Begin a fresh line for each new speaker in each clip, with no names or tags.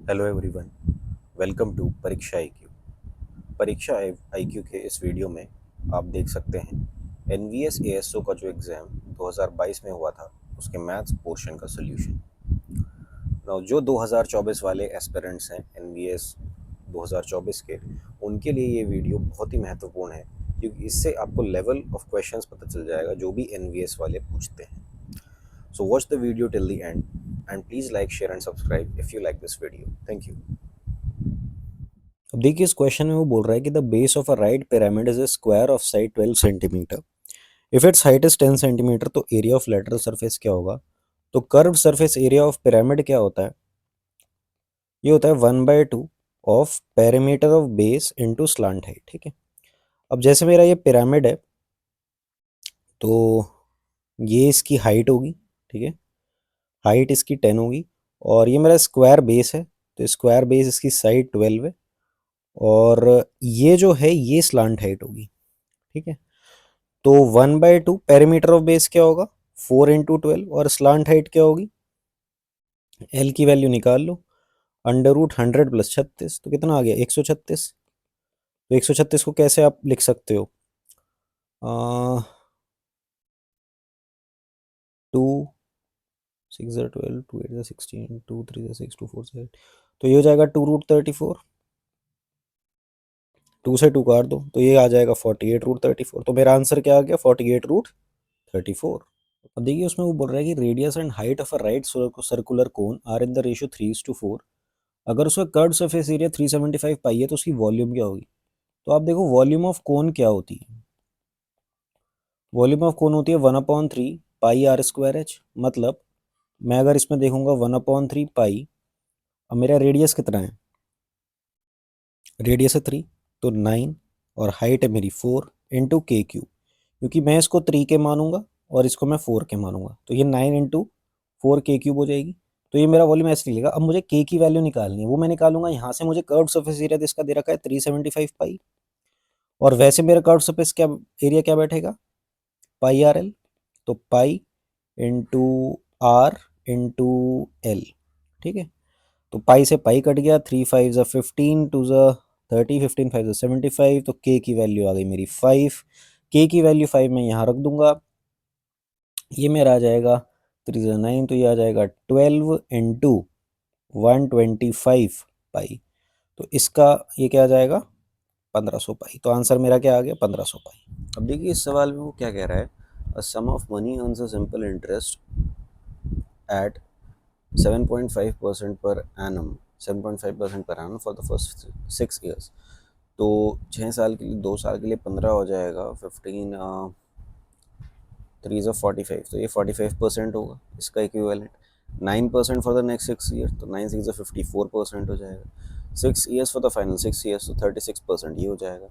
Hello everyone, welcome to परीक्षा IQ. परीक्षा IQ के इस वीडियो में आप देख सकते हैं एनवीएस एएसओ का जो एग्ज़ाम 2022 में हुआ था उसके मैथ्स पोर्शन का सोल्यूशन। नाउ जो 2024 वाले एस्पिरेंट्स हैं एनवीएस 2024 के, उनके लिए ये वीडियो बहुत ही महत्वपूर्ण है क्योंकि इससे आपको लेवल ऑफ क्वेश्चंस पता चल जाएगा जो भी एनवीएस वाले पूछते हैं। So watch the video till the end and please like, share and subscribe if you like this video. Thank you. अब देखिए इस क्वेश्चन में वो बोल रहा है कि the base of a right pyramid is a square of side 12 centimetre. If it's height is 10 centimetre तो एरिया ऑफ लेटरल सरफेस क्या होगा। तो curve surface area of pyramid क्या होता है, ये होता है 1/2 of perimeter of base into slant height. ठीक है, अब जैसे मेरा ये पिरामिड है तो ये इसकी हाइट होगी, ठीक है, हाइट इसकी 10 होगी और ये मेरा स्क्वायर बेस है तो स्क्वायर बेस इसकी साइड 12 है और ये जो है ये स्लांट हाइट होगी। ठीक है, तो 1/2 पेरीमीटर ऑफ बेस क्या होगा 4 × 12 और स्लांट हाइट क्या होगी, एल की वैल्यू निकाल लो, √100 + 36 तो कितना आ गया 136। तो 136 को कैसे आप लिख सकते हो, 2 6 12 2 8 16 2 3 6 2 4 7, तो ये हो जाएगा 2√34। 2 से 2 काट दो तो ये आ जाएगा 48√34। तो मेरा आंसर क्या आ गया 48√34। अब देखिए उसमें वो बोल रहा है कि radius and height of a right circular cone are in the ratio 3:4। अगर उसका कर्व सरफेस एरिया 375 पाई है तो उसकी वॉल्यूम क्या होगी। तो आप देखो वॉल्यूम ऑफ कोन क्या होती है, वॉल्यूम ऑफ कोन होती है 1/3 पाई आर स्क्वायर एच। मतलब मैं अगर इसमें देखूंगा 1/3 पाई, अब मेरा रेडियस कितना है, रेडियस है 3 तो 9 और हाइट है मेरी 4 इंटू के क्यू, क्योंकि मैं इसको 3 के मानूंगा और इसको मैं 4 के मानूंगा तो ये 9 × 4 के क्यूब हो जाएगी। तो ये मेरा वॉल्यूम ऐसे लिखेगा। अब मुझे के की वैल्यू निकालनी है, वो मैं निकालूंगा यहाँ से। मुझे कर्व सरफेस एरिया इसका दे रखा है 375 पाई और वैसे मेरा कर्व सरफेस क्या एरिया क्या बैठेगा पाई आर एल, तो pi into r into l. ठीक है, तो पाई से पाई कट गया, 3 5 ज़ा 15 2 ज़ा 30 15 5 ज़ा 75, तो के की वैल्यू आ गई मेरी 5। के की वैल्यू 5 मैं यहाँ रख दूंगा, ये मेरा आ जाएगा 3 ज़ा 9 तो ये आ जाएगा 12 इंटू 125 पाई। तो इसका ये क्या आ जाएगा 1500 पाई। तो आंसर मेरा क्या आ गया 1500 पाई। अब देखिए इस सवाल में वो क्या कह रहा है, a sum of money earns a simple interest at 7.5% per annum 7.5% per annum for the first 6 years. तो 6 साल के लिए 2 साल के लिए 15 हो जाएगा, 15 3 ज़ा 45 तो ये 45% होगा इसका equivalent. 9% for the next 6 year तो 9 6 ज़ा 54% हो जाएगा। 6 years for the final 6 years तो 36% ये हो जाएगा।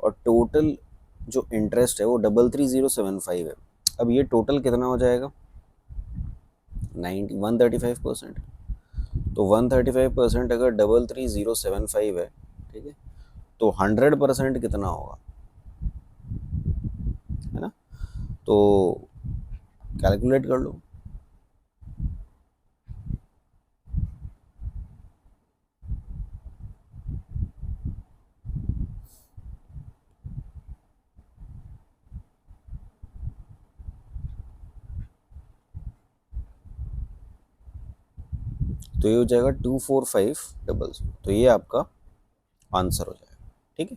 और टोटल जो इंटरेस्ट है वो 33075 है। अब ये टोटल कितना हो जाएगा 135%। तो 135% अगर 33075 है, ठीक है, तो 100% कितना होगा, है ना। तो कैलकुलेट कर लो। तो ये हो जाएगा 24500, तो ये आपका आंसर हो जाएगा। ठीक है,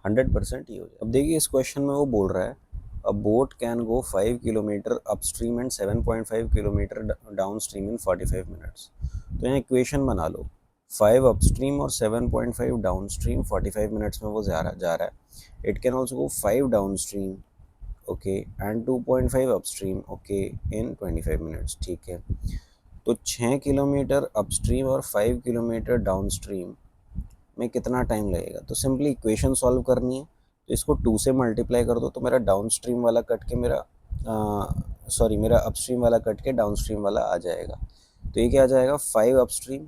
100% ये हो जाएगा। अब देखिए इस क्वेश्चन में वो बोल रहा है अ boat can go 5 kilometre upstream and 7.5 kilometre down stream in 45 minutes. तो यहाँ इक्वेशन बना लो, 5 अपस्ट्रीम और 7.5 डाउन स्ट्रीम 45 मिनट्स में वो जा रहा है। It can also go 5 down stream okay and 2.5 upstream okay in 25 minutes. ठीक है, तो 6 किलोमीटर अपस्ट्रीम और 5 किलोमीटर डाउनस्ट्रीम में कितना टाइम लगेगा। तो सिंपली इक्वेशन सॉल्व करनी है, तो इसको 2 से मल्टीप्लाई कर दो तो मेरा डाउनस्ट्रीम वाला कट के मेरा अपस्ट्रीम वाला कट के डाउनस्ट्रीम वाला आ जाएगा। तो ये क्या आ जाएगा 5 अपस्ट्रीम,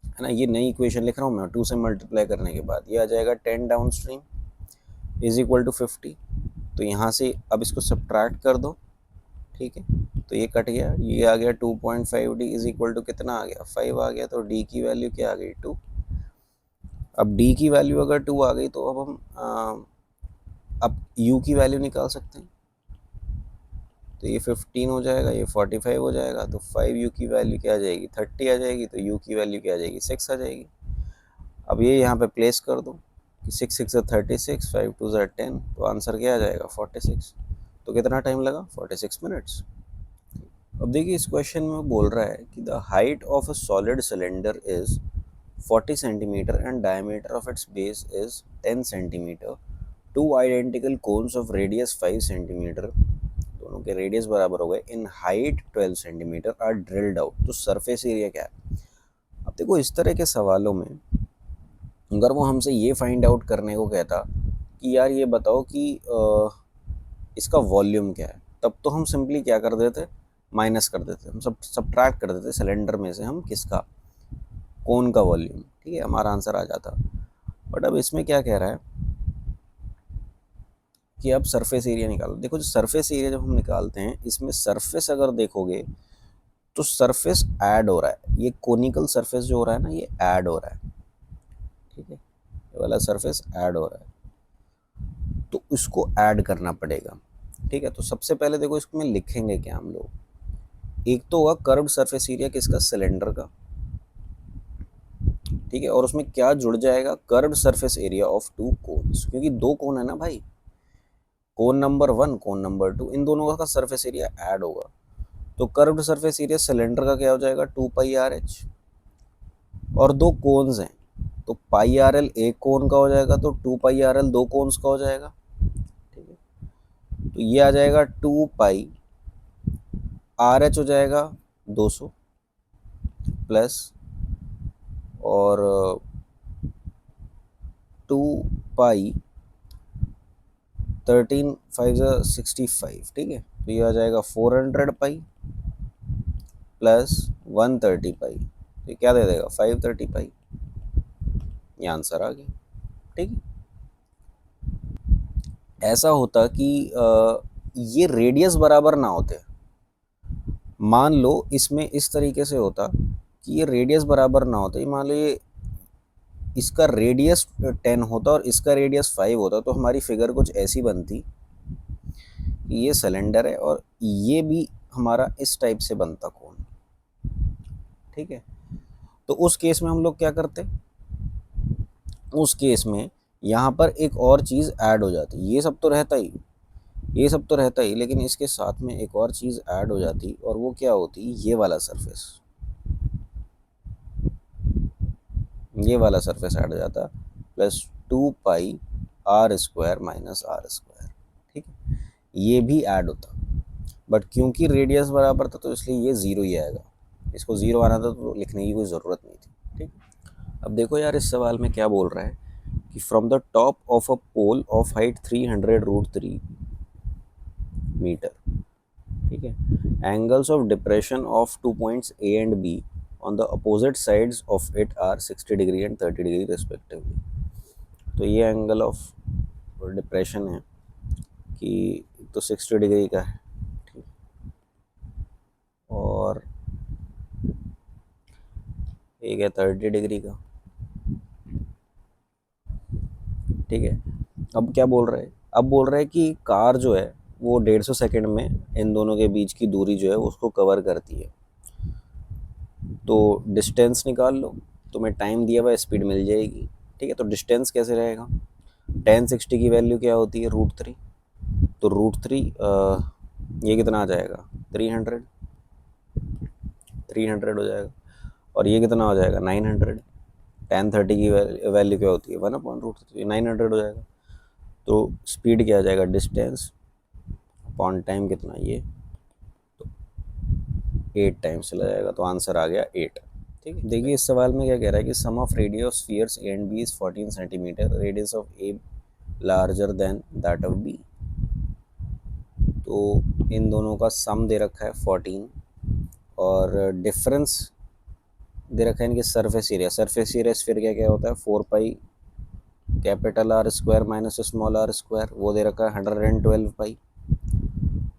है ना, ये नई इक्वेशन लिख रहा हूँ मैं, 2 से मल्टीप्लाई करने के बाद ये आ जाएगा 10 डाउनस्ट्रीम इज इक्वल टू 50। तो यहाँ से अब इसको सब्ट्रैक्ट कर दो ठीक है, तो ये कट गया, ये आ गया 2.5D इज इक्वल टू कितना आ गया, 5 आ गया, तो डी की वैल्यू क्या आ गई, 2। अब डी की वैल्यू अगर 2 आ गई तो अब हम अब यू की वैल्यू निकाल सकते हैं। तो ये 15 हो जाएगा, ये 45 हो जाएगा, तो 5 यू की वैल्यू क्या आ जाएगी, 30 आ जाएगी, तो यू की वैल्यू क्या आ जाएगी, 6 आ जाएगी। अब ये यहाँ पे प्लेस कर दो कि 6 6 36, 5 2 10, तो आंसर क्या आ जाएगा, 46। तो कितना टाइम लगा, 46 मिनट्स। अब देखिए इस क्वेश्चन में बोल रहा है कि the height of a solid cylinder is 40 centimetre and diameter of its base is 10 centimetre. Two identical cones of radius 5 centimetre, दोनों के रेडियस बराबर हो गए, in height 12 centimetre are drilled out, तो सरफेस एरिया क्या है। अब देखो इस तरह के सवालों में अगर वो हमसे ये फाइंड आउट करने को कहता कि यार ये बताओ कि इसका वॉल्यूम क्या है, तब तो हम सिंपली क्या कर देते, माइनस कर देते, हम सब सब्ट्रैक्ट कर देते सिलेंडर में से हम किसका, कोन का वॉल्यूम, ठीक है, हमारा आंसर आ जाता। बट अब इसमें क्या कह रहा है कि अब सरफेस एरिया निकालो। देखो जो सरफेस एरिया जब हम निकालते हैं, इसमें सरफेस अगर देखोगे तो सरफेस ऐड हो रहा है, ये कोनिकल सरफेस जो हो रहा है ना, ये ऐड हो रहा है, ठीक है, ये वाला सरफेस ऐड हो रहा है, तो इसको ऐड करना पड़ेगा, ठीक है। तो सबसे पहले देखो इसमें लिखेंगे क्या हम लोग, एक तो होगा कर्व्ड सरफेस एरिया किसका, सिलेंडर का, ठीक है, और उसमें क्या जुड़ जाएगा, curved surface area of to cons, क्योंकि दो कोन है ना भाई, कोन नंबर 1 कोन नंबर 2, इन दोनों का सरफेस एरिया ऐड होगा। तो कर्व्ड सरफेस एरिया सिलेंडर का क्या हो जाएगा, 2πRH, और दो कोन्स हैं तो पाई आर एल एक कोन का हो जाएगा, तो 2πRL दो कोन्स का हो जाएगा, ठीक है। तो ये आ जाएगा 2πRH हो जाएगा 200 प्लस और 2π 13 5 65, ठीक है। तो ये आ जाएगा 400π प्लस 130π, तो क्या दे देगा, 530π, ये आंसर आ गया, ठीक है। ऐसा होता कि ये रेडियस बराबर ना होते, मान लो इसमें इस तरीके से होता कि ये रेडियस बराबर ना होते, मान लो ये इसका रेडियस 10 होता और इसका रेडियस 5 होता, तो हमारी फिगर कुछ ऐसी बनती कि ये सिलेंडर है और ये भी हमारा इस टाइप से बनता कोन, ठीक है। तो उस केस में हम लोग क्या करते, उस केस में यहाँ पर एक और चीज़ ऐड हो जाती, ये सब तो रहता ही, ये सब तो रहता ही, लेकिन इसके साथ में एक और चीज़ ऐड हो जाती, और वो क्या होती, ये वाला सरफेस, ये वाला सरफेस ऐड हो जाता, प्लस 2πr² माइनस r², ठीक है, ये भी ऐड होता। बट क्योंकि रेडियस बराबर था तो इसलिए ये ज़ीरो ही आएगा, इसको ज़ीरो आना था तो लिखने की कोई ज़रूरत नहीं थी, ठीक। अब देखो यार इस सवाल में क्या बोल रहा है कि from the top of a pole of height 300√3 metre, ठीक है, angles of depression of 2 points a and b on the opposite sides of it are 60 degree and 30 degree respectively. तो ये एंगल ऑफ डिप्रेशन है कि तो 60 degree का है, ठीक, और एक है 30 डिग्री का, ठीक है। अब क्या बोल रहा है, अब बोल रहा है कि कार जो है वो 150 सेकेंड में इन दोनों के बीच की दूरी जो है उसको कवर करती है, तो डिस्टेंस निकाल लो, तुम्हें टाइम दिया हुआ स्पीड मिल जाएगी, ठीक है। तो डिस्टेंस कैसे रहेगा, 1060 की वैल्यू क्या होती है, √3, तो √3 ये कितना आ जाएगा, 300 हो जाएगा, और ये कितना हो जाएगा, 900, 1030 की वैल्यू क्या होती है, 1/√3, 900 हो जाएगा। तो स्पीड क्या आ जाएगा, डिस्टेंस अपॉन टाइम कितना, ये तो 8 टाइम्स चला जाएगा, तो आंसर आ गया 8, ठीक है। देखिए इस सवाल में क्या कह रहा है कि sum of radius of spheres A and B is 14 centimetre, radius of A larger than that of B. तो इन दोनों का सम दे रखा है 14 और डिफरेंस दे रखा है इनके सरफेस एरिया, सरफेस एरिया फिर क्या क्या होता है, 4π capital R² minus small r², वो दे रखा है 112π,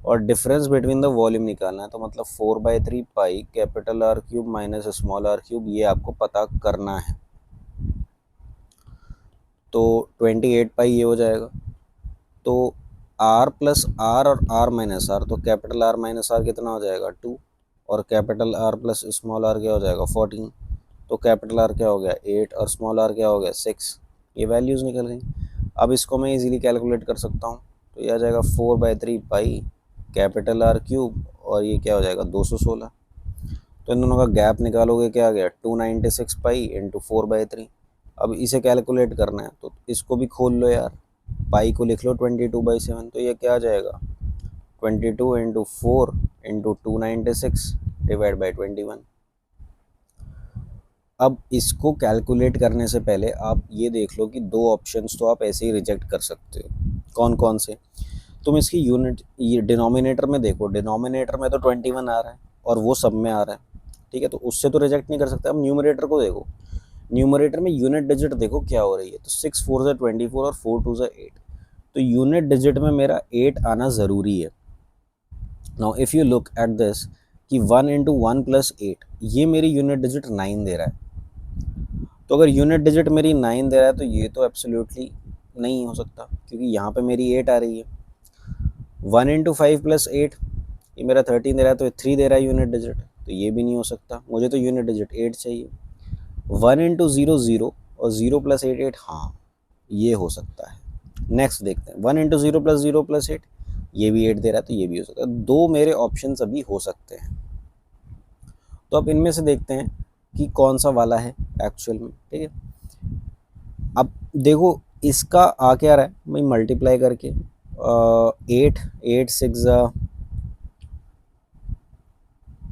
और डिफरेंस बिटवीन द वॉल्यूम निकालना है, तो मतलब 4/3 pi capital r cube minus small r cube, ये आपको पता करना है। तो 28 पाई ये हो जाएगा, तो आर प्लस आर और आर माइनस आर, तो कैपिटल आर माइनस आर कितना हो जाएगा 2, और capital r plus small r क्या हो जाएगा 14, तो कैपिटल आर क्या हो गया 8 और स्मॉल आर क्या हो गया 6, ये वैल्यूज़ निकल गई। अब इसको मैं इजीली कैलकुलेट कर सकता हूँ, तो ये आ जाएगा 4/3 पाई कैपिटल आर क्यूब, और ये क्या हो जाएगा 216। तो इन दोनों का गैप निकालोगे, क्या आ गया 296 पाई इंटू 4/3। अब इसे कैलकुलेट करना है, तो इसको भी खोल लो यार, पाई को लिख लो 22/7, तो ये क्या आ जाएगा 22 इंटू 4 इंटू 296 डिवाइड बाई 21। अब इसको कैलकुलेट करने से पहले आप ये देख लो कि दो ऑप्शंस तो आप ऐसे ही रिजेक्ट कर सकते हो। कौन कौन से? तुम इसकी यूनिट, ये डिनोमिनेटर में देखो, डिनोमिनेटर में तो 21 आ रहा है और वो सब में आ रहा है, ठीक है, तो उससे तो रिजेक्ट नहीं कर सकते। अब न्यूमरेटर को देखो, न्यूमरेटर में यूनिट डिजिट देखो क्या हो रही है, तो 6 4 ज़ा 24 और 4 2 ज़ा 8, तो यूनिट डिजिट में मेरा 8 आना ज़रूरी है। Now if you look at this कि 1 इंटू 1 प्लस 8, ये मेरी यूनिट डिजिट 9 दे रहा है। तो अगर यूनिट डिजिट मेरी 9 दे रहा है, तो ये तो एब्सोल्युटली नहीं हो सकता, क्योंकि यहाँ पे मेरी 8 आ रही है। 1 इंटू 5 प्लस 8, ये मेरा 13 दे रहा है, तो 3 दे रहा है यूनिट डिजिट, तो ये भी नहीं हो सकता, मुझे तो यूनिट डिजिट 8 चाहिए। 1 इंटू 0 0 और 0 प्लस 8 8, हाँ ये हो सकता है। नेक्स्ट देखते हैं, 1 इंटू 0 प्लस 8, ये भी 8 दे रहा है, तो ये भी हो सकता है। दो मेरे ऑप्शन अभी हो सकते हैं, तो अब इनमें से देखते हैं कि कौन सा वाला है एक्चुअल में, ठीक है। अब देखो इसका आ क्या रहा है, मैं मल्टीप्लाई करके 8 8 6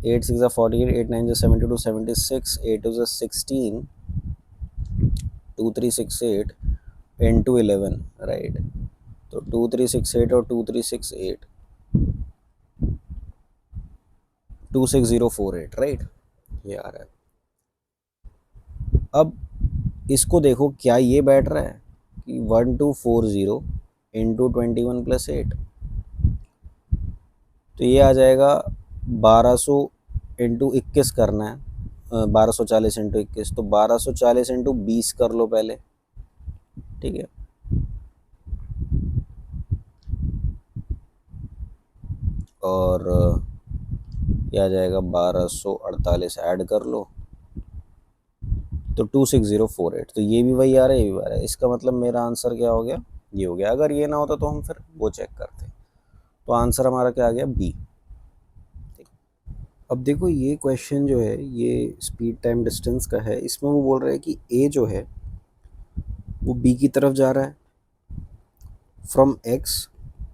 8 6 48, 8 9 72 76, 8 2 16, 2 3 6 8 into 11, राइट। तो 2 3 6 8 और 2 3 6 8 26048, राइट, ये आ रहा है। अब इसको देखो क्या ये बैठ रहा है कि 1240 इंटू 21 प्लस 8, तो ये आ जाएगा 1200 इंटू 21 करना है, 1240 इंटू 21, तो 1240 इंटू 20 कर लो पहले, ठीक है। और ये आ जाएगा 1248 ऐड कर लो, तो 26048, तो ये भी वही आ रहा है, ये भी आ रहा है। इसका मतलब मेरा आंसर क्या हो गया, ये हो गया। अगर ये ना होता तो हम फिर वो चेक करते, तो आंसर हमारा क्या आ गया, बी। अब देखो ये क्वेश्चन जो है ये स्पीड टाइम डिस्टेंस का है, इसमें वो बोल रहा है कि ए जो है वो बी की तरफ जा रहा है फ्रॉम एक्स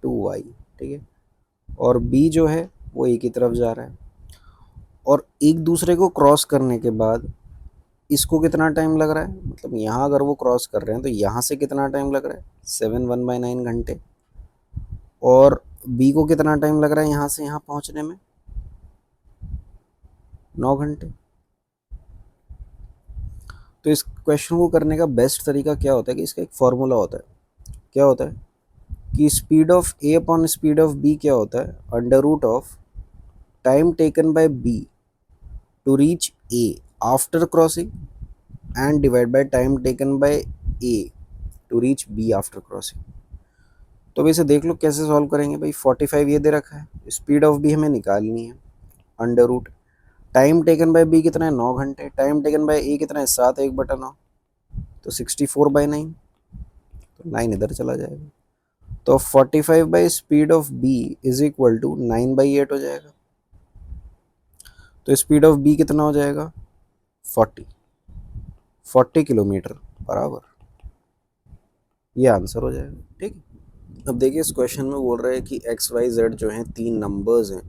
टू वाई, ठीक है, और बी जो है वो ए की तरफ जा रहा है, और एक दूसरे को क्रॉस करने के बाद इसको कितना टाइम लग रहा है, मतलब यहाँ अगर वो क्रॉस कर रहे हैं तो यहाँ से कितना टाइम लग रहा है 7 घंटे, और बी को कितना टाइम लग रहा है यहाँ से यहाँ पहुँचने में 9 घंटे। तो इस क्वेश्चन को करने का बेस्ट तरीका क्या होता है कि इसका एक फॉर्मूला होता है, क्या होता है कि speed of a upon speed of b क्या होता है, under root of time taken by b to reach a after crossing and divide by time taken by a to reach b after crossing. तो वैसे देख लो कैसे solve करेंगे भाई, 45 ये दे रखा है, स्पीड ऑफ बी हमें निकालनी है, under root time taken by b कितना है 9 घंटे, टाइम टेकन बाय ए कितना है 7 1/9, तो 64/9, तो 9 इधर चला जाएगा, तो 45 by speed of b is equal to 9/8 हो जाएगा। तो स्पीड ऑफ बी कितना हो जाएगा 40 किलोमीटर पर आवर, ये आंसर हो जाएगा, ठीक है। अब देखिए इस क्वेश्चन में बोल रहे हैं कि एक्स वाई जेड जो हैं 3 नंबर्स हैं,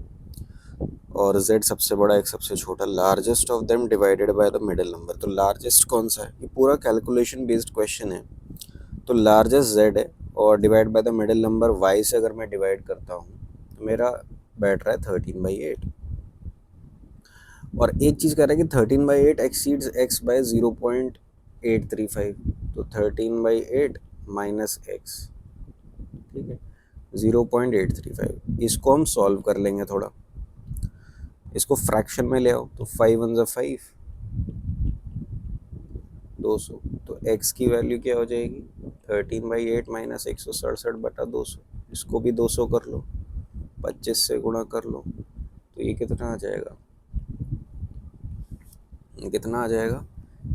और z सबसे बड़ा एक सबसे छोटा, largest of them divided by the middle number. तो लार्जेस्ट कौन सा है, ये पूरा कैलकुलेशन बेस्ड क्वेश्चन है, तो लार्जेस्ट z है, और divide by the middle number y से अगर मैं डिवाइड करता हूँ तो मेरा बैठ रहा है 13/8। और एक चीज़ कह रहा है कि 13/8 एक्सीड्स x बाय 0.835, तो 13/8 माइनस x, ठीक है, 0.835। इसको हम सॉल्व कर लेंगे थोड़ा, इसको फ्रैक्शन में ले आओ तो 5 1 5, 200। तो x की वैल्यू क्या हो जाएगी, 13/8 माइनस 167/200। इसको भी 200 कर लो, 25 से गुणा कर लो, तो ये कितना आ जाएगा, कितना आ जाएगा,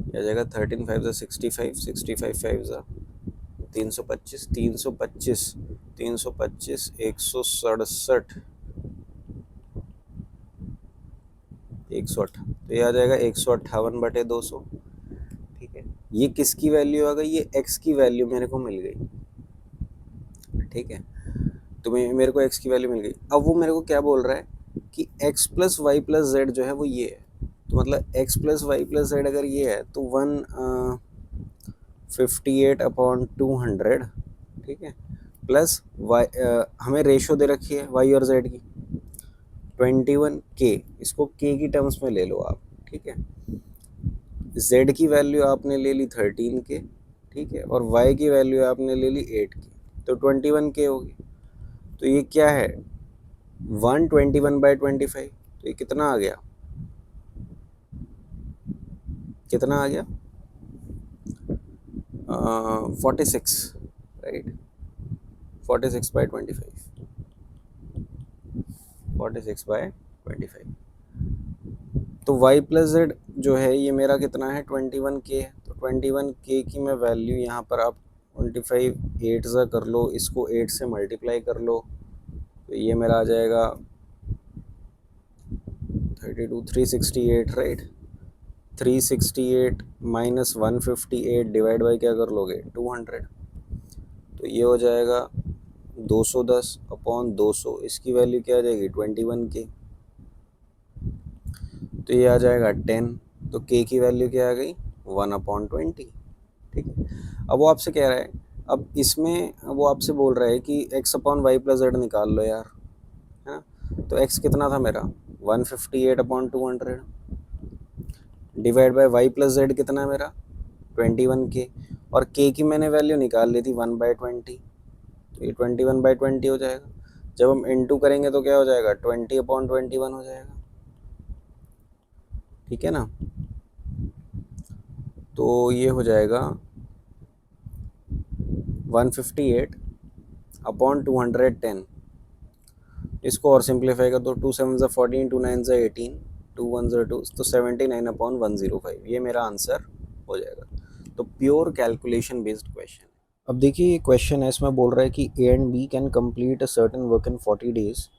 ये आ जाएगा 13 5 65, 65 5 325, 325, 325, 167, 108, तो ये आ जाएगा 158/200। ठीक है, ये किसकी वैल्यू आ गई, ये x की वैल्यू मेरे को मिल गई। ठीक है, तो मेरे को x की वैल्यू मिल गई। अब वो मेरे को क्या बोल रहा है कि x plus y plus z जो है वो ये है, तो मतलब x plus y plus z अगर ये है तो 158/200। ठीक है, प्लस वाई, हमें रेशो दे रखी है y और z की 21k, इसको k की टर्म्स में ले लो आप। ठीक है, z की वैल्यू आपने ले ली 13k, ठीक है, और y की वैल्यू आपने ले ली 8k, तो 21k होगी। तो ये क्या है, 121/25, तो ये कितना आ गया, कितना आ गया, 46, राइट, 46/25, 46/25। तो y प्लस जेड जो है ये मेरा कितना है, 21k है, तो 21k की मैं वैल्यू यहाँ पर आप 25 8 ज़ा कर लो, इसको 8 से मल्टीप्लाई कर लो, तो ये मेरा आ जाएगा 32 368, राइट, 368 माइनस 158 डिवाइड बाई क्या कर लोगे, 200, तो ये हो जाएगा 210/200, इसकी वैल्यू क्या आ जाएगी, 21k, तो ये आ जाएगा 10, तो k की वैल्यू क्या आ गई, 1/20। ठीक है, अब वो आपसे कह रहा है, अब इसमें वो आपसे बोल रहा है कि x/y+z निकाल लो यार, है ना, तो x कितना था मेरा, 158/200, divide by y plus z कितना है मेरा, 21k, और k की मैंने वैल्यू निकाल ली थी 1/20, तो ये 21/20 हो जाएगा। जब हम इनटू करेंगे तो क्या हो जाएगा, 20/21 हो जाएगा। ठीक है ना, तो ये हो जाएगा 158/210। इसको और सिंप्लीफाई कर दो, 2 7 14, 2 9 18, 2 1 2, तो 79/105, ये मेरा आंसर हो जाएगा। तो प्योर कैलकुलेशन बेस्ड क्वेश्चन। अब देखिए ये क्वेश्चन है, इसमें बोल रहा है कि a and b can complete a certain work in 40 days,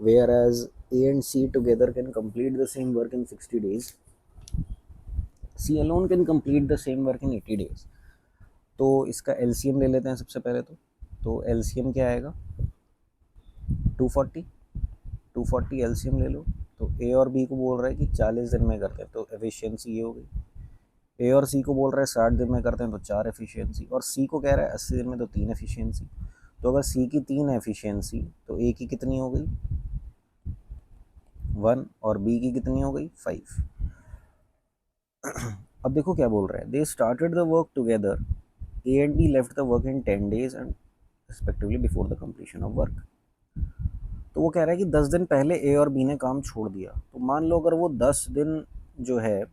whereas a and c together can complete the same work in 60 days, c alone can complete the same work in 80 days. तो इसका LCM ले लेते हैं सबसे पहले, तो LCM क्या आएगा, 240, 240 एलसीएम ले लो। तो ए और बी को बोल रहा है कि 40 दिन में करते हैं, तो एफिशिएंसी ये हो गई। ए और सी को बोल रहा है 60 दिन में करते हैं, तो 4 एफिशिएंसी, और सी को कह रहा है 80 दिन में, तो 3 एफिशिएंसी। तो अगर सी की 3 एफिशिएंसी, तो ए की कितनी हो गई, 1, और बी की कितनी हो गई, 5। अब देखो क्या बोल रहा है, they started the work together, A and be left the work in 10 days and respectively before the completion of work. तो वो कह रहा है कि 10 दिन पहले ए और बी ने काम छोड़ दिया, तो मान लो अगर वो 10 दिन जो है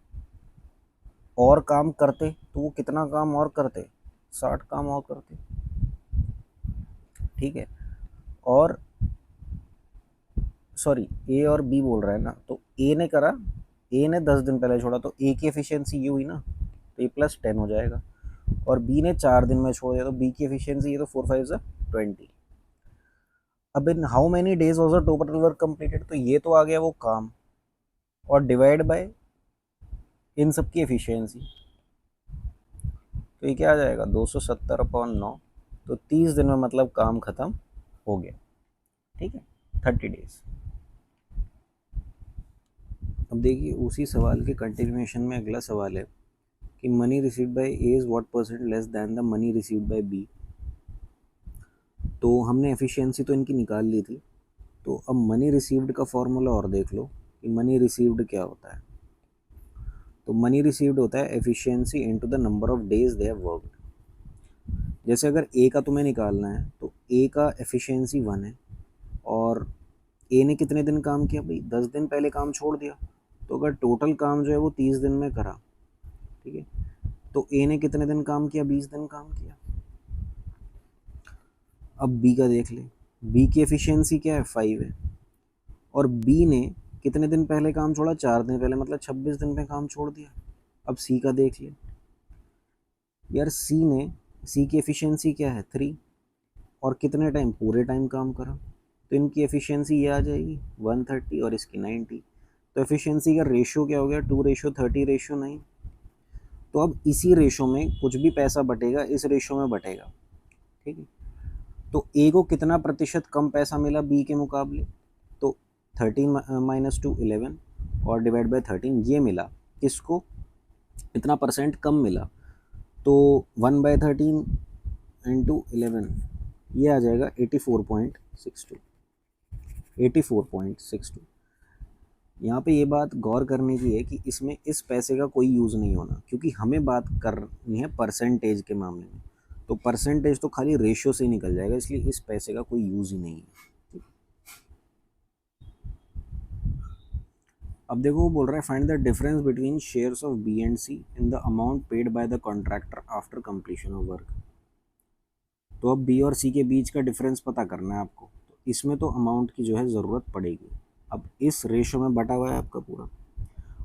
और काम करते, तो वो कितना काम और करते, 60 काम और करते। ठीक है, और सॉरी ए और बी बोल रहा है ना, तो ए ने करा, ए ने 10 दिन पहले छोड़ा, तो ए की एफिशिएंसी ये हुई ना, तो ये +10 हो जाएगा, और बी ने 4 दिन में छोड़ दिया, तो बी की एफिशिएंसी ये, तो 4 5 20। अब in how many days was the total work completed, तो ये तो आ गया वो काम, और डिवाइड बाय इन सब की एफिशिएंसी, तो ये क्या आ जाएगा, 270/9, तो 30 दिन में मतलब काम खत्म हो गया। ठीक है, 30 डेज। अब देखिए उसी सवाल के कंटिन्यूएशन में अगला सवाल है कि money received by a is what percent less than the money received by b. तो हमने एफिशिएंसी तो इनकी निकाल ली थी, तो अब मनी रिसीव्ड का फॉर्मूला और देख लो कि मनी रिसीव्ड क्या होता है। तो मनी रिसीव्ड होता है efficiency into the number of days they have worked. जैसे अगर ए का तुम्हें निकालना है, तो ए का एफिशिएंसी 1 है और ए ने कितने दिन काम किया भाई, 10 दिन पहले काम छोड़ दिया, तो अगर टोटल काम जो है वो 30 दिन में करा, ठीक है, तो ए ने कितने दिन काम किया, 20 दिन काम किया। अब बी का देख ले, बी की एफिशिएंसी क्या है, 5 है, और बी ने कितने दिन पहले काम छोड़ा, 4 दिन पहले, मतलब 26 दिन में काम छोड़ दिया। अब सी का देख ले यार, सी की एफिशिएंसी क्या है, 3, और कितने टाइम, पूरे टाइम काम करा, तो इनकी एफिशिएंसी ये आ जाएगी 130 और इसकी 90। तो एफिशिएंसी का रेशो क्या हो गया, 2:30:9। तो अब इसी रेशो में कुछ भी पैसा बटेगा इस रेशो में बटेगा, ठीक है। तो ए को कितना प्रतिशत कम पैसा मिला बी के मुकाबले, तो 13 - 2 11 और डिवाइड बाय 13 ये मिला, किसको, इतना परसेंट कम मिला, तो 1/13 इंटू 11 ये आ जाएगा 84.62। 84.62। यहाँ पे ये बात गौर करने की है कि इसमें इस पैसे का कोई यूज़ नहीं होना, क्योंकि हमें बात करनी है परसेंटेज के मामले में, तो परसेंटेज तो खाली रेशियो से ही निकल जाएगा, इसलिए इस पैसे का कोई यूज़ ही नहीं है। अब देखो वो बोल रहा है find the difference between shares of b and c in the amount paid by the contractor after completion of work. तो अब बी और सी के बीच का डिफरेंस पता करना है आपको, तो इसमें तो अमाउंट की जो है ज़रूरत पड़ेगी। अब इस रेशो में बटा हुआ है आपका पूरा,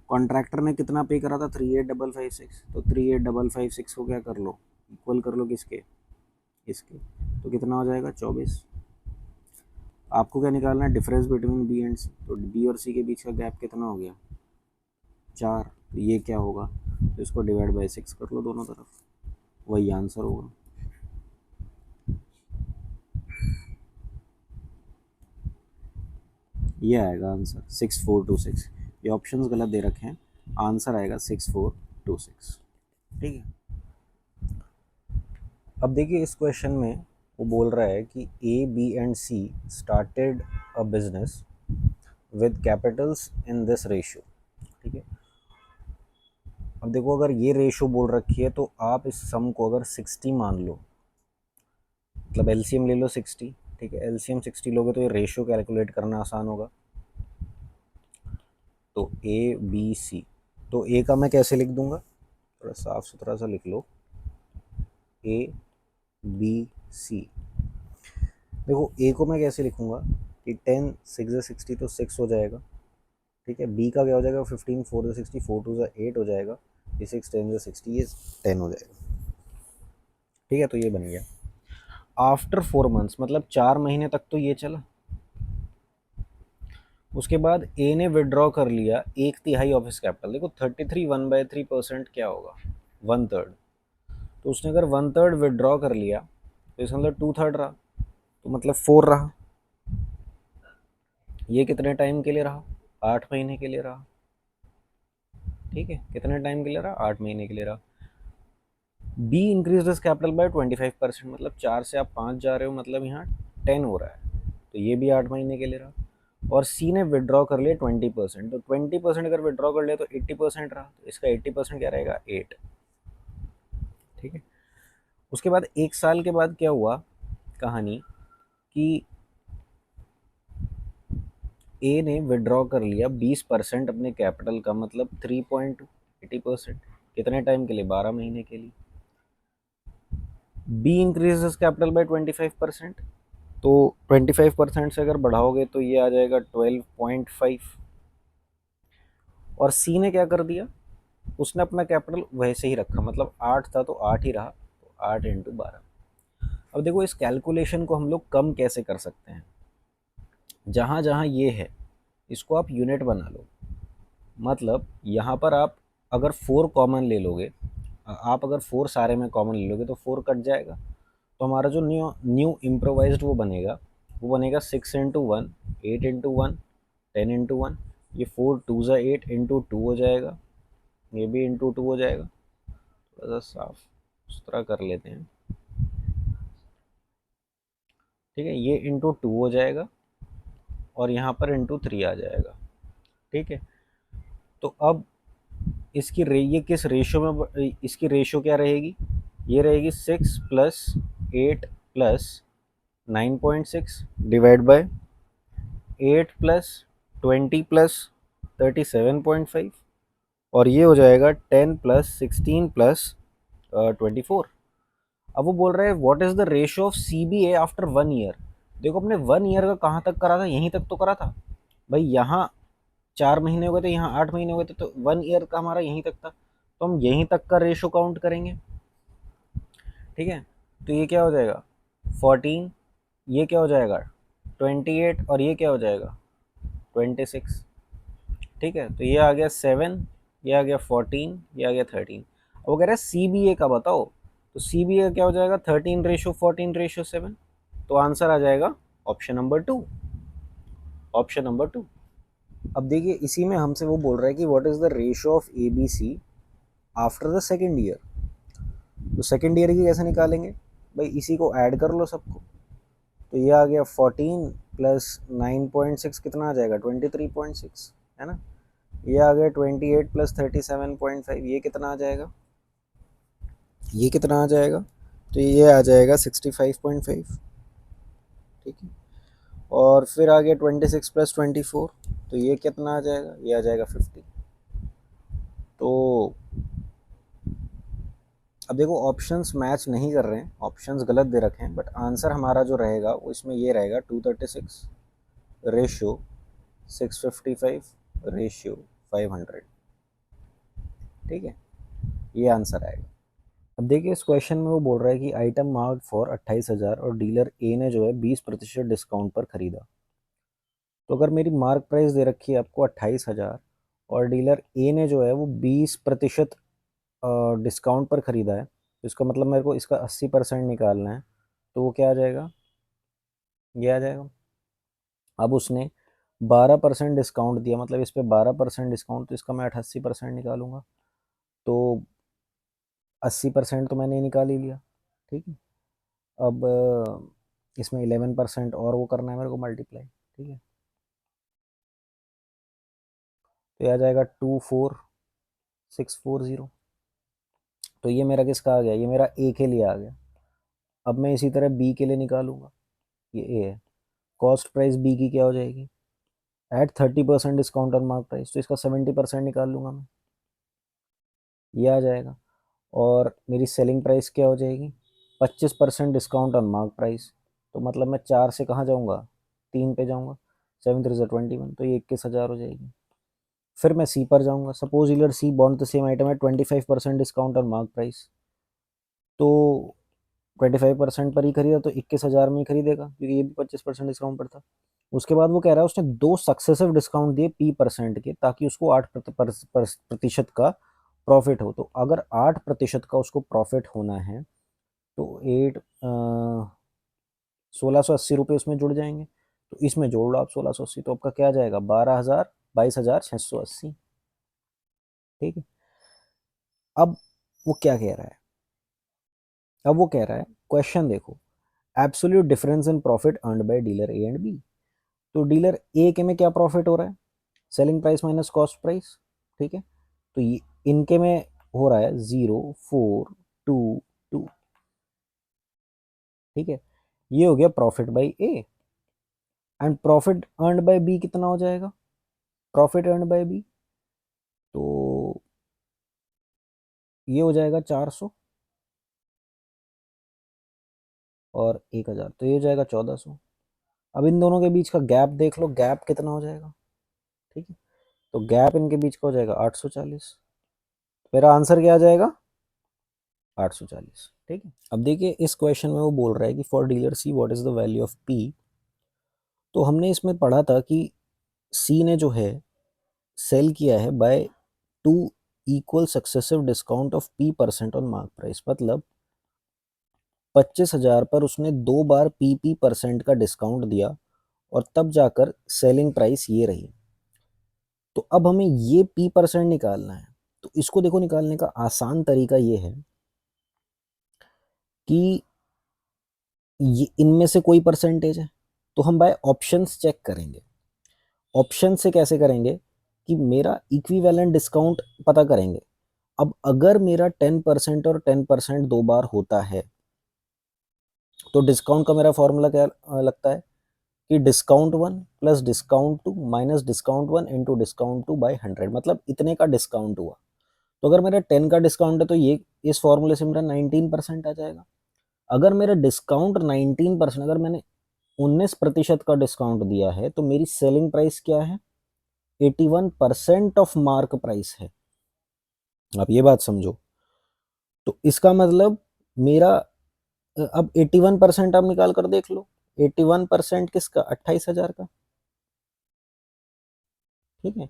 कॉन्ट्रैक्टर ने कितना पे करा था, 38,556, तो 38,556 को क्या कर लो, इक्वल कर लो किसके, इसके, तो कितना हो जाएगा 24। आपको क्या निकालना है, डिफरेंस बिटवीन बी एंड सी, तो बी और सी के बीच का गैप कितना हो गया, 4, तो ये क्या होगा, तो इसको डिवाइड बाय 6 कर लो दोनों तरफ, वही आंसर होगा। ये आएगा आंसर 6426। ये ऑप्शंस गलत दे रखे हैं, आंसर आएगा 6426, ठीक है। अब देखिए इस क्वेश्चन में वो बोल रहा है कि a b and c started a business with capitals in this ratio, ठीक है। अब देखो अगर ये रेशियो बोल रखी है तो आप इस सम को अगर 60 मान लो, मतलब एलसीएम ले लो 60, ठीक है, एलसीएम 60 लोगे तो ये रेशियो कैलकुलेट करना आसान होगा। तो ए बी सी, तो ए का मैं कैसे लिख दूंगा, थोड़ा साफ सुथरा सा लिख लो, ए बी सी। देखो ए को मैं कैसे लिखूंगा कि 10 6 60 तो 6 हो जाएगा, ठीक है। बी का क्या हो जाएगा, 15 4 60 4 2 8 हो जाएगा, ये 6 10 60 ये 10 हो जाएगा, ठीक है। तो ये बन गया। आफ्टर 4 मंथ्स मतलब 4 महीने तक तो ये चला, उसके बाद ए ने विड्रॉ कर लिया 1/3 ऑफ हिस कैपिटल। देखो 33 1/3% क्या होगा, 1/3, तो उसने अगर 1/3 विड्रॉ कर लिया तो इसका मतलब 2/3 रहा, तो मतलब 4 रहा। ये कितने टाइम के लिए रहा, 8 महीने के लिए रहा, ठीक है। कितने टाइम के लिए रहा, 8 महीने के लिए रहा। Be increase this capital by 25%, मतलब 4 से आप 5 जा रहे हो, मतलब यहाँ 10 हो रहा है, तो ये भी 8 महीने के लिए रहा। और सी ने विड्रॉ कर लिया 20%, तो 20% अगर विड्रॉ कर लिया तो 80% रहा, तो इसका 80% क्या रहेगा, 8, ठीक है। उसके बाद 1 साल के बाद क्या हुआ कहानी कि ए ने विड्रॉ कर लिया 20% अपने कैपिटल का, मतलब 3.2, 80%, कितने टाइम के लिए, 12 महीने के लिए। बी इंक्रीजेस कैपिटल बाय 25%, तो 25% से अगर बढ़ाओगे तो ये आ जाएगा 12.5। और सी ने क्या कर दिया, उसने अपना कैपिटल वैसे ही रखा, मतलब 8 था तो 8 ही रहा, तो 8 × 12। अब देखो इस कैलकुलेशन को हम लोग कम कैसे कर सकते हैं, जहाँ जहाँ ये है इसको आप यूनिट बना लो, मतलब यहाँ पर आप अगर 4 कॉमन ले लोगे, आप अगर 4 सारे में कॉमन ले लोगे तो 4 कट जाएगा, तो हमारा जो न्यू न्यू इम्प्रोवाइज्ड वो बनेगा 6 × 1 8 × 1 10 × 1, ये 4 2 8 इंटू 2 हो जाएगा, ये भी इंटू 2 हो जाएगा। थोड़ा सा साफ सुथरा कर लेते हैं, ठीक है, ये इंटू 2 हो जाएगा और यहाँ पर इंटू 3 आ जाएगा, ठीक है। तो अब ये किस रेशो में, इसकी रेशो क्या रहेगी, ये रहेगी 6 + 8 + 9.6 डिवाइड बाय 8 प्लस 20 प्लस 37.5, और ये हो जाएगा 10 प्लस 16 प्लस 24। अब वो बोल रहे हैं what is the ratio of CBA after 1 year. देखो अपने 1 ईयर का कहाँ तक करा था, यहीं तक तो करा था भाई। यहाँ 4 महीने हो गए थे, यहाँ 8 महीने हो गए थे, तो 1 ईयर का हमारा यहीं तक था, तो हम यहीं तक का रेशियो काउंट करेंगे। ठीक है, तो ये क्या हो जाएगा 14, ये क्या हो जाएगा 28, और ये क्या हो जाएगा 26। ठीक है, तो ये आ गया 7, ये आ गया 14, ये आ गया 13। अब वो कह रहा है CBA का बताओ, तो CBA क्या हो जाएगा 13:14:7। तो आंसर आ जाएगा ऑप्शन नंबर 2, ऑप्शन नंबर 2। अब देखिए इसी में हमसे वो बोल रहा है कि what is the ratio of ABC after the second year. तो सेकेंड ईयर की कैसे निकालेंगे भाई, इसी को ऐड कर लो सबको। तो ये आ गया 14 प्लस 9.6 कितना आ जाएगा 23.6, है ना। ये आ गया 28 प्लस 37.5, ये कितना आ जाएगा, ये कितना आ जाएगा, तो ये आ जाएगा 65.5। ठीक है, और फिर आ गया 26 प्लस 24, तो ये कितना आ जाएगा, ये आ जाएगा 50। तो अब देखो ऑप्शंस मैच नहीं कर रहे हैं, ऑप्शंस गलत दे रखे हैं, बट आंसर हमारा जो रहेगा वो इसमें ये रहेगा 236 रेशियो 655 रेशियो 500। ठीक है, ये आंसर आएगा। अब देखिए इस क्वेश्चन में वो बोल रहा है कि आइटम मार्क्ड फॉर 28,000 और डीलर ए ने जो है 20% डिस्काउंट पर खरीदा। तो अगर मेरी मार्क प्राइस दे रखी है आपको 28,000 और डीलर ए ने जो है वो 20% डिस्काउंट पर खरीदा है, तो इसका मतलब मेरे को इसका 80% निकालना है। तो वो क्या आ जाएगा, ये आ जाएगा। अब उसने 12% डिस्काउंट दिया, मतलब इस पर 12% डिस्काउंट, तो इसका मैं 88% निकालूंगा। तो 80% तो मैंने ही निकाल ही लिया। ठीक है, अब इसमें 11% और वो करना है मेरे को मल्टीप्लाई। ठीक है, तो ये आ जाएगा 24640। तो ये मेरा किसका आ गया, ये मेरा ए के लिए आ गया। अब मैं इसी तरह बी के लिए निकालूंगा, ये ए है। कॉस्ट प्राइस बी की क्या हो जाएगी, at 30% discount on mark price, तो इसका 70% निकाल लूंगा मैं, ये आ जाएगा। और मेरी सेलिंग प्राइस क्या हो जाएगी, 25% डिस्काउंट ऑन मार्क प्राइस, तो मतलब मैं 4 से कहाँ जाऊँगा, 3 पे जाऊँगा, 7×3 = 21, तो ये 21,000 हो जाएगी। फिर मैं सी पर जाऊँगा, suppose dealer c bought the same item है 25% डिस्काउंट ऑन मार्क प्राइस, तो 25% पर ही खरीदा तो 21,000 में ही खरीदेगा, क्योंकि ये भी 25% डिस्काउंट पर था। उसके बाद वो कह रहा है उसने 2 सक्सेसिव डिस्काउंट दिए P% के, ताकि उसको 8% का प्रॉफिट हो। तो अगर 8% का उसको प्रॉफिट होना है तो 1680 रुपये उसमें जुड़ जाएंगे। तो इसमें जोड़ लो आप 1680, तो आपका क्या आ जाएगा 12,000, 22,680। ठीक है, अब वो क्या कह रहा है, अब वो कह रहा है क्वेश्चन देखो, absolute difference in profit earned by dealer a and b. तो डीलर ए के में क्या प्रॉफिट हो रहा है, selling price minus cost price. ठीक है, तो ये इनके में हो रहा है 0,422। ठीक है, ये हो गया profit by a. And profit earned by b कितना हो जाएगा, प्रॉफिट अर्नड बाय बी, तो ये हो जाएगा 400 और 1,000, तो ये हो जाएगा 1,400। अब इन दोनों के बीच का गैप देख लो, गैप कितना हो जाएगा। ठीक है, तो गैप इनके बीच का हो जाएगा 840। मेरा आंसर क्या आ जाएगा 840। ठीक है, अब देखिए इस क्वेश्चन में वो बोल रहा है कि for dealer see what is the value of P. तो हमने इसमें पढ़ा था कि सी ने जो है सेल किया है by 2 equal successive discount of P% on mark price, मतलब 25,000 पर उसने 2 बार P% का डिस्काउंट दिया और तब जाकर सेलिंग प्राइस ये रही। तो अब हमें ये P% निकालना है। तो इसको देखो निकालने का आसान तरीका ये है कि ये इनमें से कोई परसेंटेज है, तो हम बाय ऑप्शंस चेक करेंगे। ऑप्शन से कैसे करेंगे कि मेरा इक्विवेलेंट डिस्काउंट पता करेंगे। अब अगर मेरा 10% और 10% 2 बार होता है तो डिस्काउंट का मेरा फॉर्मूला क्या लगता है कि discount 1 plus discount 2 minus discount 1 into discount 2 by 100, मतलब इतने का डिस्काउंट हुआ। तो अगर मेरा 10 का डिस्काउंट है तो ये इस फॉर्मूले से मेरा 19% आ जाएगा। अगर मेरा डिस्काउंट 19%, अगर मैंने 19% का डिस्काउंट दिया है तो मेरी सेलिंग प्राइस क्या है, 81% ऑफ मार्क प्राइस है। आप ये बात समझो। तो इसका मतलब मेरा अब 81% आप निकाल कर देख लो, 81% किसका, 28,000 का। ठीक है,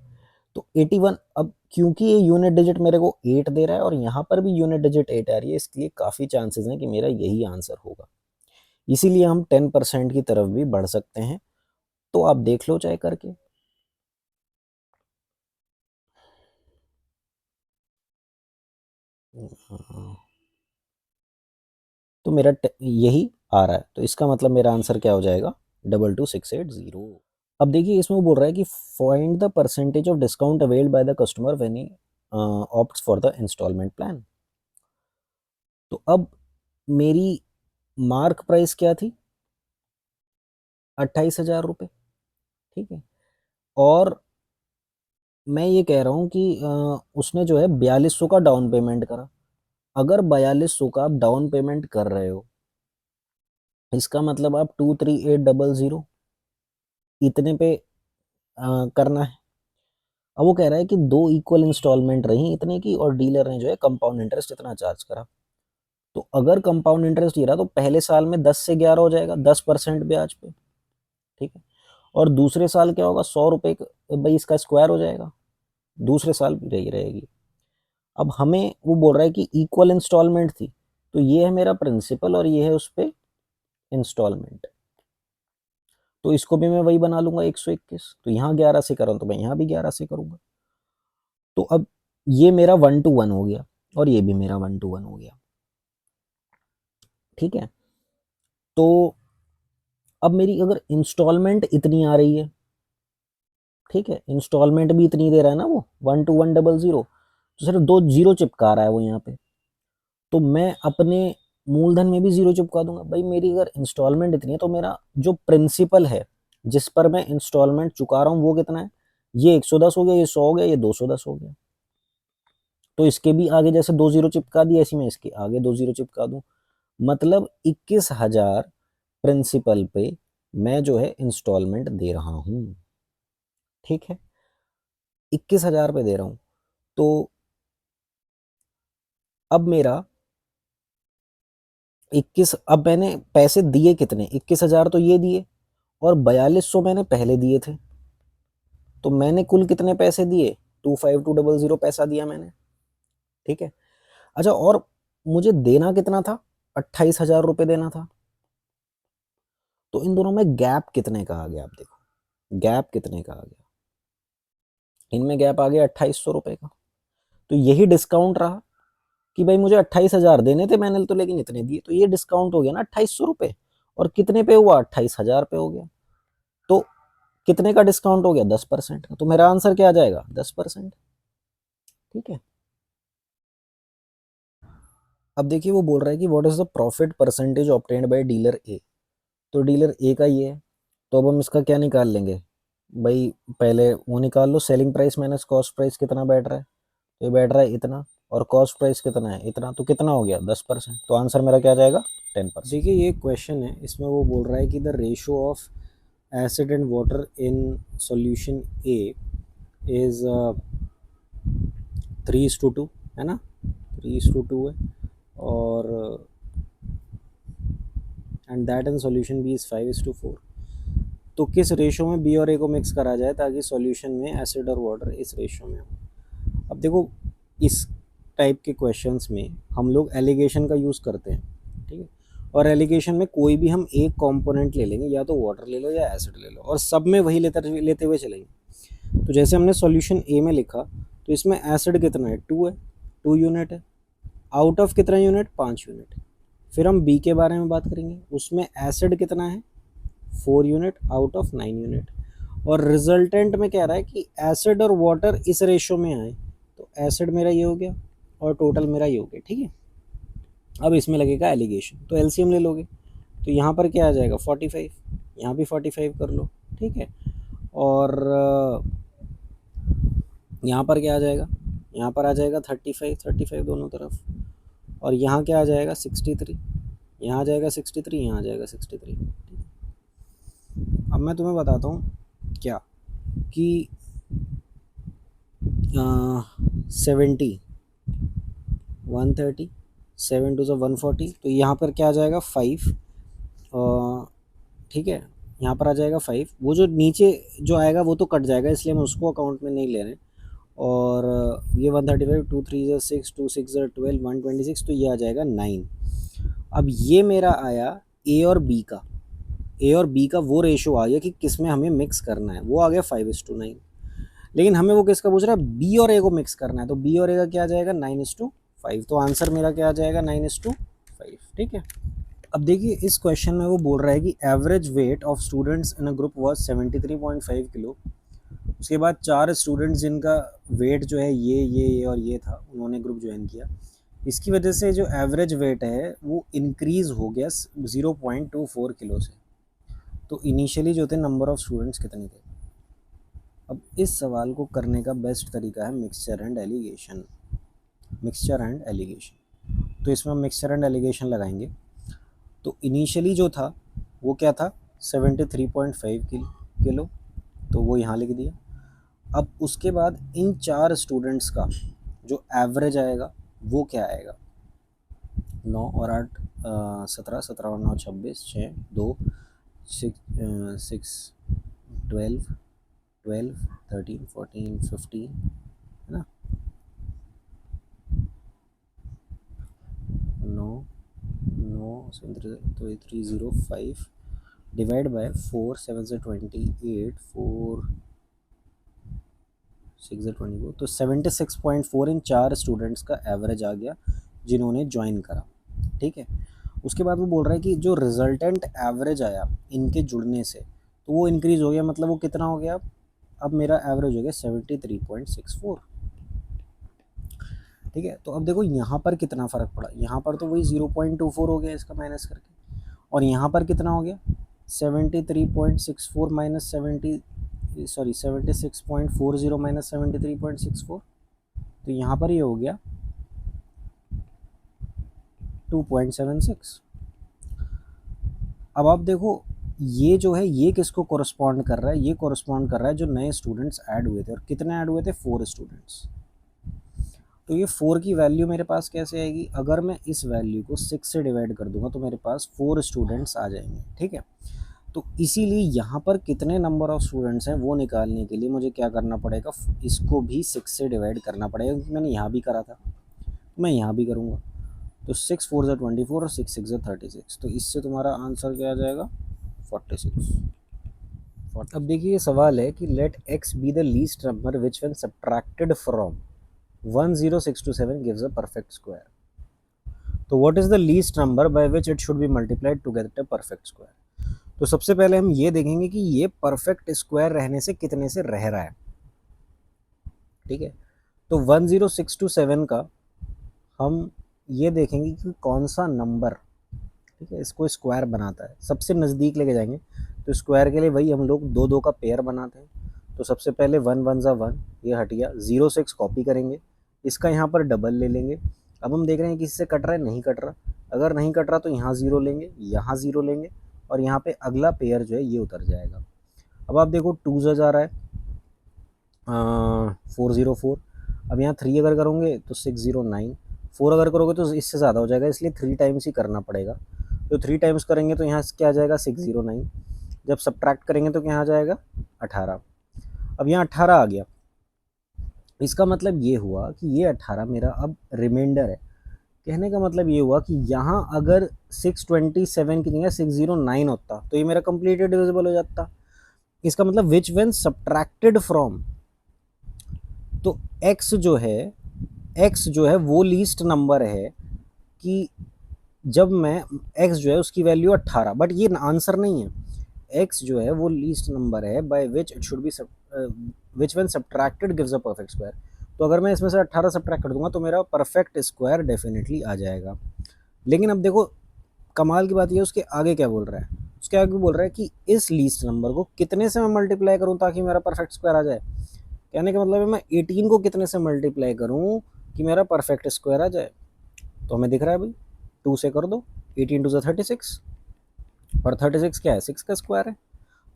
तो 81, अब क्योंकि ये यूनिट डिजिट मेरे को 8 दे रहा है और यहाँ पर भी यूनिट डिजिट 8 आ रही है, इसलिए काफ़ी चांसेस हैं कि मेरा यही आंसर होगा। इसीलिए हम 10% की तरफ भी बढ़ सकते हैं। तो आप देख लो चाहे करके। तो मेरा यही आ रहा है, तो इसका मतलब मेरा आंसर क्या हो जाएगा, 22,680। अब देखिए इसमें वो बोल रहा है कि find the percentage of discount availed by the customer when he opts for the instalment plan. तो अब मेरी मार्क प्राइस क्या थी, 28,000 रुपये। ठीक है, और मैं ये कह रहा हूँ कि उसने जो है 4200 का डाउन पेमेंट करा। अगर 4200 का आप डाउन पेमेंट कर रहे हो, इसका मतलब आप 23800 इतने पे करना है। अब वो कह रहा है कि 2 इक्वल इंस्टॉलमेंट रही इतने की और डीलर ने जो है कंपाउंड इंटरेस्ट इतना चार्ज करा। तो अगर कंपाउंड इंटरेस्ट ये रहा तो पहले साल में 10 से 11 हो जाएगा, 10% ब्याज पे। ठीक है, और दूसरे साल क्या होगा, 100 रुपये भाई इसका स्क्वायर हो जाएगा, दूसरे साल भी रही रहेगी। अब हमें वो बोल रहा है कि इक्वल इंस्टॉलमेंट थी, तो ये है मेरा प्रिंसिपल और ये है उस पर इंस्टॉलमेंट। तो इसको भी मैं वही बना लूंगा 121। तो यहाँ 11 से करूँ तो मैं यहाँ भी 11 से करूंगा। तो अब ये मेरा 1 to 1 हो गया और ये भी मेरा 1 to 1 हो गया। ठीक है, तो अब मेरी अगर इंस्टॉलमेंट इतनी आ रही है, ठीक है, इंस्टॉलमेंट भी इतनी दे रहा है ना वो 1 to 100, तो सिर्फ 2 जीरो चिपका रहा है वो यहाँ पे। तो मैं अपने मूलधन में भी जीरो चिपका दूंगा। भाई मेरी अगर इंस्टॉलमेंट इतनी है तो मेरा जो प्रिंसिपल है जिस पर मैं इंस्टॉलमेंट चुका रहा हूँ वो कितना है, ये 110 हो गया, ये 100 हो गया, ये 210 हो गया। तो इसके भी आगे जैसे 2 जीरो चिपका दिया, ऐसे मैं इसके आगे 2 जीरो चिपका दूं, मतलब 21,000 प्रिंसिपल पे मैं जो है इंस्टॉलमेंट दे रहा हूँ। ठीक है, 21,000 पे दे रहा हूँ। तो अब मेरा 21, अब मैंने पैसे दिए कितने, 21,000 तो ये दिए और 4200 मैंने पहले दिए थे। तो मैंने कुल कितने पैसे दिए, 25200 पैसा दिया मैंने। ठीक है, अच्छा, और मुझे देना कितना था, 28,000 रुपये देना था। तो इन दोनों में गैप कितने का आ गया, आप देखो गैप कितने का आ गया, इनमें गैप आ गया 2800 रुपये का। तो यही डिस्काउंट रहा कि भाई मुझे 28,000 देने थे मैंने तो लेकिन इतने दिए, तो ये डिस्काउंट हो गया ना 2800 रुपये। और कितने पे हुआ, 28,000 पे हो गया। तो कितने का डिस्काउंट हो गया, 10% का। तो मेरा आंसर क्या आ जाएगा, 10%। ठीक है, अब देखिए वो बोल रहा है कि what is the profit percentage obtained by dealer A. तो डीलर ए का ये है, तो अब हम इसका क्या निकाल लेंगे भाई, पहले वो निकाल लो, selling price minus cost price कितना बैठ रहा है, तो ये बैठ रहा है इतना, और कॉस्ट प्राइस कितना है, इतना, तो कितना हो गया, 10%। तो आंसर मेरा क्या आ जाएगा, 10%। देखिए ये क्वेश्चन है, इसमें वो बोल रहा है कि the ratio of acid and water in solution A is 3:2, है ना, 3:2 है, और and that in solution B is 5:4। तो किस रेशो में बी और ए को मिक्स करा जाए ताकि सॉल्यूशन में एसिड और वाटर इस रेशो में हो। अब देखो इस टाइप के क्वेश्चंस में हम लोग एलिगेशन का यूज़ करते हैं। ठीक है, और एलिगेशन में कोई भी हम एक कंपोनेंट ले लेंगे, या तो वाटर ले लो या एसिड ले लो, और सब में वही लेते हुए चलेंगे। तो जैसे हमने सॉल्यूशन ए में लिखा, तो इसमें एसिड कितना है, 2 है, 2 यूनिट है, आउट ऑफ कितना यूनिट, 5 यूनिट। फिर हम बी के बारे में बात करेंगे, उसमें एसिड कितना है, 4 यूनिट आउट ऑफ 9 यूनिट। और रिजल्टेंट में कह रहा है कि एसिड और वाटर इस रेशो में आए, तो एसिड मेरा ये हो गया और टोटल मेरा ये हो गया। ठीक है, अब इसमें लगेगा एलिगेशन, तो एलसीएम ले लोगे,
तो यहाँ पर क्या आ जाएगा 45, यहाँ भी 45 कर लो, ठीक है। और यहाँ पर क्या आ जाएगा, यहाँ पर आ जाएगा 35 35 दोनों तरफ, और यहाँ क्या आ जाएगा 63, यहाँ आ जाएगा 63, यहाँ आ जाएगा 63। अब मैं तुम्हें बताता हूँ क्या कि 70 130 7 टू 140, तो यहाँ पर क्या आ जाएगा 5, ठीक है। यहाँ पर आ जाएगा 5, वो जो नीचे जो आएगा वो तो कट जाएगा, इसलिए हम उसको अकाउंट में नहीं ले रहे हैं। और ये 135 2 3 6 2 6 12 126, तो ये आ जाएगा 9। अब ये मेरा आया ए और बी का, ए और बी का वो रेशो आ गया कि किस में हमें मिक्स करना है, वो आ गया 5:9। लेकिन हमें वो किसका पूछ रहा है, बी और ए को मिक्स करना है, तो बी और ए का क्या आ जाएगा 9:5, तो आंसर मेरा क्या आ जाएगा 9:5, ठीक है। अब देखिए इस क्वेश्चन में वो बोल रहा है कि average weight of students in a group was 73.5 kilo. उसके बाद 4 स्टूडेंट्स जिनका वेट जो है ये और ये था, उन्होंने ग्रुप ज्वाइन किया। इसकी वजह से जो एवरेज वेट है वो इंक्रीज हो गया 0.24 किलो से। तो इनिशियली जो थे नंबर ऑफ स्टूडेंट्स कितने थे। अब इस सवाल को करने का बेस्ट तरीका है mixture and allegation. Mixture and allegation, तो इसमें हम मिक्सचर एंड एलिगेशन लगाएंगे। तो इनिशियली जो था वो क्या था 73.5 किलो, तो वो यहाँ लिख दिया। अब उसके बाद इन 4 स्टूडेंट्स का जो एवरेज आएगा वो क्या आएगा, 9 और 8 17, 17 और 9 26, 6 2 6 12 12 13 14 15, है ना। 9 9 तो 305 डिवाइड बाय 4 7 से 28 4 6 से 24, तो 76.4 इन 4 स्टूडेंट्स का एवरेज आ गया जिन्होंने ज्वाइन करा, ठीक है। उसके बाद वो बोल रहा है कि जो रिजल्टेंट एवरेज आया इनके जुड़ने से, तो वो इंक्रीज हो गया, मतलब वो कितना हो गया, अब मेरा एवरेज हो गया 73.64, ठीक है। तो अब देखो यहाँ पर कितना फ़र्क पड़ा, यहाँ पर तो वही 0.24 हो गया इसका माइनस करके, और यहाँ पर कितना हो गया 73.64 माइनस 76.40 माइनस 73.64, तो यहाँ पर ये हो गया 2.76। अब आप देखो ये जो है ये किसको कोरस्पॉन्ड कर रहा है, ये कोरस्पॉन्ड कर रहा है जो नए स्टूडेंट्स ऐड हुए थे, और कितने ऐड हुए थे 4 स्टूडेंट्स। तो ये 4 की वैल्यू मेरे पास कैसे आएगी, अगर मैं इस वैल्यू को 6 से डिवाइड कर दूंगा तो मेरे पास 4 स्टूडेंट्स आ जाएंगे, ठीक है। तो इसीलिए यहाँ पर कितने नंबर ऑफ स्टूडेंट्स हैं वो निकालने के लिए मुझे क्या करना पड़ेगा, इसको भी 6 से डिवाइड करना पड़ेगा, क्योंकि मैंने यहाँ भी करा था, मैं यहाँ भी करूँगा। तो 6 4 ज़ा 24 और 6 6 ज़ा 36, तो इससे तुम्हारा आंसर क्या आ जाएगा 46। अब देखिए ये सवाल है कि let x be the least number which when subtracted from 10627 gives a perfect square. तो what is the least number by which it should be multiplied to get a perfect square? तो सबसे पहले हम ये देखेंगे कि ये परफेक्ट स्क्वायर रहने से कितने से रह रहा है, ठीक है। तो 10627 का हम ये देखेंगे कि कौन सा नंबर, ठीक है, इसको स्क्वायर बनाता है, सबसे नज़दीक लेके जाएंगे। तो स्क्वायर के लिए वही हम लोग 2 2 का पेयर बनाते हैं। तो सबसे पहले 1 1 ज़ा 1, ये हट गया, 06 कॉपी करेंगे, इसका यहाँ पर डबल ले लेंगे। अब हम देख रहे हैं कि इससे कट रहा है, नहीं कट रहा, अगर नहीं कट रहा तो यहाँ 0 लेंगे, यहाँ 0 लेंगे, और यहाँ पे अगला पेयर जो है ये उतर जाएगा। अब आप देखो 2 जा रहा है 404, अब यहाँ 3 अगर करोगे तो 609, 4 अगर करोगे तो इससे ज़्यादा हो जाएगा, इसलिए 3 टाइम्स ही करना पड़ेगा। तो 3 टाइम्स करेंगे तो यहाँ क्या आ जाएगा 609, जब सब्ट्रैक्ट करेंगे तो क्या आ जाएगा 18। अब यहाँ 18 आ गया, इसका मतलब ये हुआ कि ये 18 मेरा अब रिमाइंडर है। कहने का मतलब ये हुआ कि यहाँ अगर 627 की जगह 609 होता तो ये मेरा कंप्लीटली डिविजिबल हो जाता। इसका मतलब विच व्हेन सब्ट्रैक्टेड फ्रॉम, तो x जो है वो लीस्ट नंबर है कि जब मैं x जो है उसकी वैल्यू 18, बट ये आंसर नहीं है, x जो है वो लीस्ट नंबर है by which it should be which when subtracted gives a perfect square. तो अगर मैं इसमें से 18 सब्ट्रैक्ट कर दूंगा तो मेरा परफेक्ट स्क्वायर डेफिनेटली आ जाएगा। लेकिन अब देखो कमाल की बात ये है उसके आगे क्या बोल रहा है, उसके आगे बोल रहा है कि इस लीस्ट नंबर को कितने से मैं मल्टीप्लाई करूं ताकि मेरा परफेक्ट स्क्वायर आ जाए। कहने का मतलब है मैं 18 को कितने से मल्टीप्लाई करूं कि मेरा परफेक्ट स्क्वायर आ जाए। तो हमें दिख रहा है भाई 2 से कर दो, 18 टू 36, और 36 क्या है, 6 का स्क्वायर है।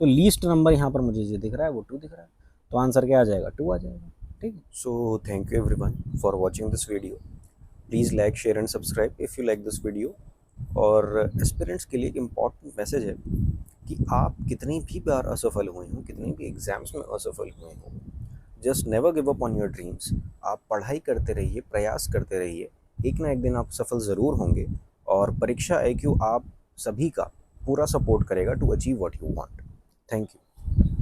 तो लीस्ट नंबर यहाँ पर मुझे जो दिख रहा है वो 2 दिख रहा है, तो आंसर क्या आ जाएगा, 2 आ जाएगा। ठीक है।
So thank you everyone for watching this video. Please like, share and subscribe if you like this video. और एस्पिरेंट्स के लिए एक इम्पॉर्टेंट मैसेज है कि आप कितनी भी बार असफल हुए हों, कितनी भी एग्ज़ाम्स में असफल हुए हों, just never give up on your dreams. आप पढ़ाई करते रहिए, प्रयास करते रहिए, एक ना एक दिन आप सफल ज़रूर होंगे। और परीक्षा IQ आप सभी का पूरा सपोर्ट करेगा to achieve what you want. Thank you.